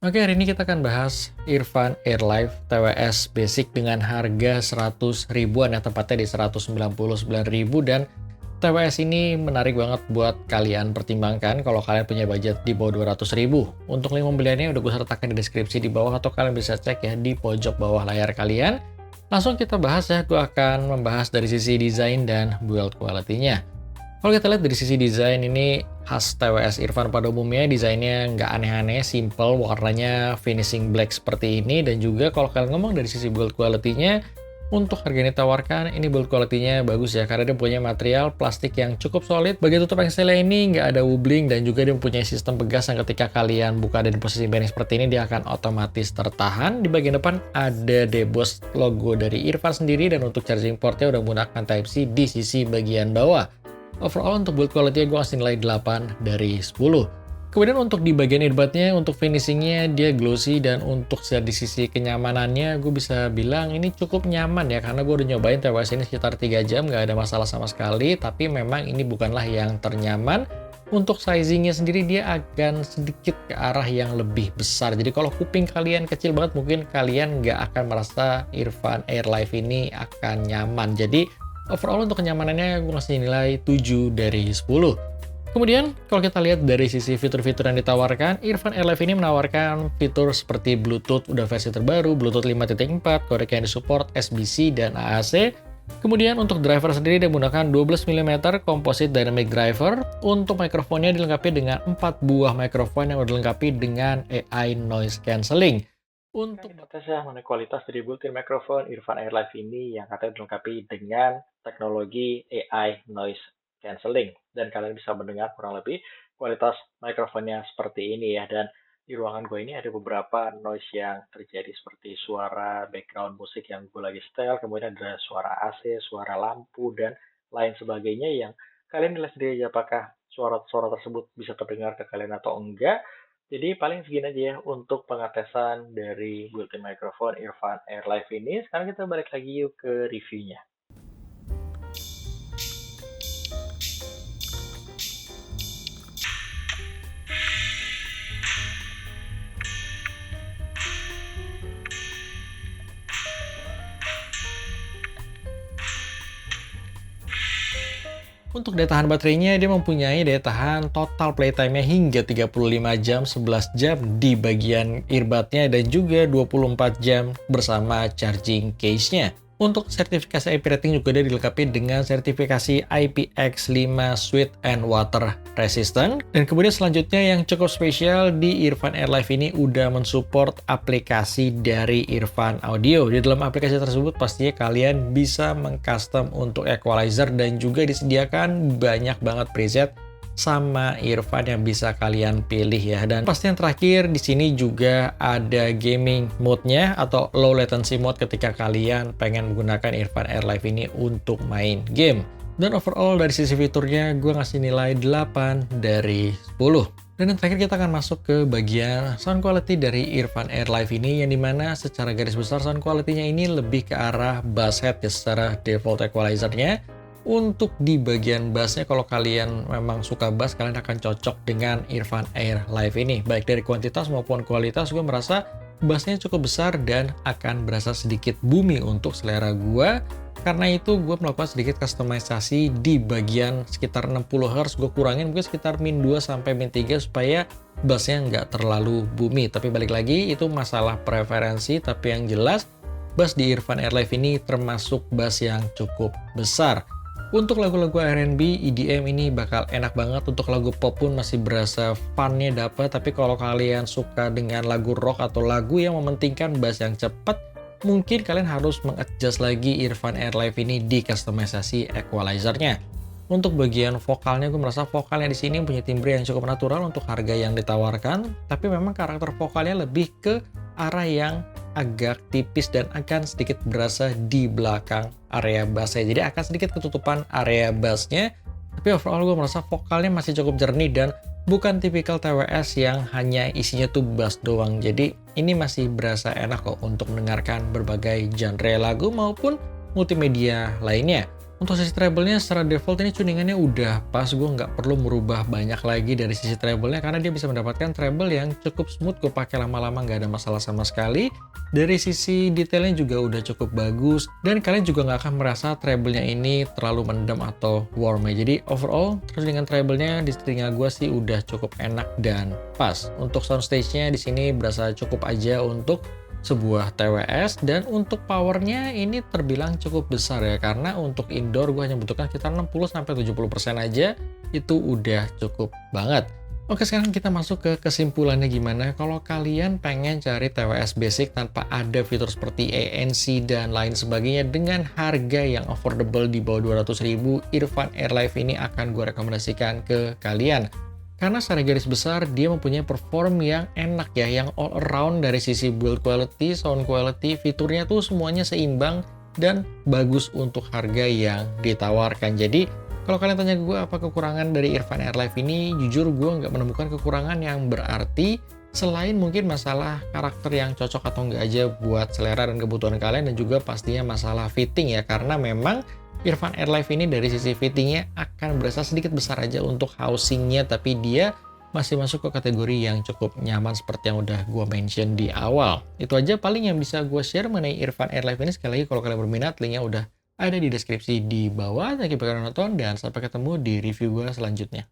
Oke, hari ini kita akan bahas Irfan Airlife TWS Basic dengan harga 100 ribuan ya, tepatnya di 199.000, dan TWS ini menarik banget buat kalian pertimbangkan kalau kalian punya budget di bawah 200 ribu. Untuk link pembeliannya udah gue sertakan di deskripsi di bawah atau kalian bisa cek ya di pojok bawah layar kalian. Langsung kita bahas ya, gue akan membahas dari sisi desain dan build quality-nya. Kalau kita lihat dari sisi desain, ini khas TWS Irfan pada umumnya, desainnya nggak aneh-aneh, simple, warnanya finishing black seperti ini. Dan juga kalau kalian ngomong dari sisi build quality-nya, untuk harga yang ditawarkan, ini build quality-nya bagus ya, karena dia punya material plastik yang cukup solid. Bagian tutup ekselnya ini nggak ada wobbling, dan juga dia mempunyai sistem pegas yang ketika kalian buka dan posisi bearing seperti ini, dia akan otomatis tertahan. Di bagian depan ada deboss logo dari Irfan sendiri, dan untuk charging portnya udah menggunakan Type-C di sisi bagian bawah. Overall untuk build quality gue kasih nilai 8 dari 10. Kemudian untuk di bagian earbudnya, untuk finishingnya dia glossy, dan untuk di sisi kenyamanannya gue bisa bilang ini cukup nyaman ya, karena gue udah nyobain TWS ini sekitar 3 jam nggak ada masalah sama sekali. Tapi memang ini bukanlah yang ternyaman. Untuk sizingnya sendiri dia akan sedikit ke arah yang lebih besar, jadi kalau kuping kalian kecil banget mungkin kalian nggak akan merasa Irfan Airlife ini akan nyaman. Jadi overall untuk kenyamanannya gue ngasih nilai 7 dari 10. Kemudian kalau kita lihat dari sisi fitur-fitur yang ditawarkan, Irfan Airlife ini menawarkan fitur seperti Bluetooth udah versi terbaru, Bluetooth 5.4, kodek yang disupport SBC dan AAC. Kemudian untuk driver sendiri dia menggunakan 12 mm Composite Dynamic Driver. Untuk mikrofonnya dilengkapi dengan 4 buah mikrofon yang udah dilengkapi dengan AI Noise Cancelling. Untuk kita tes ya mengenai kualitas dari built-in mikrofon Irfan Airlife ini yang katanya dilengkapi dengan teknologi AI Noise Cancelling, dan kalian bisa mendengar kurang lebih kualitas mikrofonnya seperti ini ya. Dan di ruangan gue ini ada beberapa noise yang terjadi seperti suara background musik yang gue lagi setel, kemudian ada suara AC, suara lampu, dan lain sebagainya yang kalian nilai sendiri aja apakah suara-suara tersebut bisa terdengar ke kalian atau enggak. Jadi paling segini aja ya untuk pengetesan dari built-in microphone Irfan Airlife ini. Sekarang kita balik lagi yuk ke reviewnya. Untuk daya tahan baterainya, dia mempunyai daya tahan total playtime-nya hingga 35 jam, 11 jam di bagian earbudnya, dan juga 24 jam bersama charging case-nya. Untuk sertifikasi IP rating juga dia dilengkapi dengan sertifikasi IPX5 Sweat and Water Resistant. Dan kemudian selanjutnya yang cukup spesial di Irfan Airlife ini udah mensupport aplikasi dari Irfan Audio. Di dalam aplikasi tersebut pastinya kalian bisa mengcustom untuk equalizer, dan juga disediakan banyak banget preset sama Irfan yang bisa kalian pilih ya. Dan pasti yang terakhir di sini juga ada gaming mode-nya atau low latency mode ketika kalian pengen menggunakan Irfan Airlife ini untuk main game. Dan overall dari sisi fiturnya gue ngasih nilai 8 dari 10. Dan yang terakhir kita akan masuk ke bagian sound quality dari Irfan Airlife ini, yang dimana secara garis besar sound quality-nya ini lebih ke arah bass head ya secara default equalizer-nya. Untuk di bagian bassnya, kalau kalian memang suka bass, kalian akan cocok dengan Irfan Airlife ini. Baik dari kuantitas maupun kualitas, gue merasa bassnya cukup besar dan akan berasa sedikit boomy untuk selera gue. Karena itu gue melakukan sedikit customisasi di bagian sekitar 60 Hz. Gue kurangin mungkin sekitar min 2 sampai min 3 supaya bassnya nggak terlalu boomy. Tapi balik lagi, itu masalah preferensi. Tapi yang jelas, bass di Irfan Airlife ini termasuk bass yang cukup besar. Untuk lagu-lagu R&B, EDM ini bakal enak banget. Untuk lagu pop pun masih berasa fun-nya dapet. Tapi kalau kalian suka dengan lagu rock atau lagu yang mementingkan bass yang cepat, mungkin kalian harus mengadjust lagi Irfan Airlife ini di customisasi equalizer-nya. Untuk bagian vokalnya, gue merasa vokalnya di sini punya timbre yang cukup natural untuk harga yang ditawarkan. Tapi memang karakter vokalnya lebih ke arah yang agak tipis dan akan sedikit berasa di belakang area bassnya. Jadi akan sedikit ketutupan area bassnya. Tapi overall gue merasa vokalnya masih cukup jernih dan bukan tipikal TWS yang hanya isinya tuh bass doang. Jadi ini masih berasa enak kok untuk mendengarkan berbagai genre lagu maupun multimedia lainnya. Untuk sisi treble-nya secara default ini tuningannya udah pas, gue nggak perlu merubah banyak lagi dari sisi treble-nya karena dia bisa mendapatkan treble yang cukup smooth, gue pakai lama-lama nggak ada masalah sama sekali. Dari sisi detailnya juga udah cukup bagus, dan kalian juga nggak akan merasa treble-nya ini terlalu mendem atau warm ya. Jadi overall, tuningan treble-nya di telinga gue sih udah cukup enak dan pas. Untuk soundstage-nya di sini berasa cukup aja untuk sebuah TWS, dan untuk powernya ini terbilang cukup besar ya, karena untuk indoor gue hanya butuhkan sekitar 60-70% aja, itu udah cukup banget. Oke, sekarang kita masuk ke kesimpulannya gimana. Kalau kalian pengen cari TWS basic tanpa ada fitur seperti ANC dan lain sebagainya dengan harga yang affordable di bawah 200.000, Irfan Airlife ini akan gue rekomendasikan ke kalian. Karena secara garis besar dia mempunyai perform yang enak ya, yang all around dari sisi build quality, sound quality, fiturnya tuh semuanya seimbang dan bagus untuk harga yang ditawarkan. Jadi kalau kalian tanya gue apa kekurangan dari Irfan Airlife ini, jujur gue nggak menemukan kekurangan yang berarti selain mungkin masalah karakter yang cocok atau nggak aja buat selera dan kebutuhan kalian, dan juga pastinya masalah fitting ya, karena memang Irfan Airlife ini dari sisi fittingnya akan berasa sedikit besar aja untuk housingnya, tapi dia masih masuk ke kategori yang cukup nyaman seperti yang udah gue mention di awal. Itu aja paling yang bisa gue share mengenai Irfan Airlife ini. Sekali lagi kalau kalian berminat, linknya udah ada di deskripsi di bawah. Thank you for nonton dan sampai ketemu di review gue selanjutnya.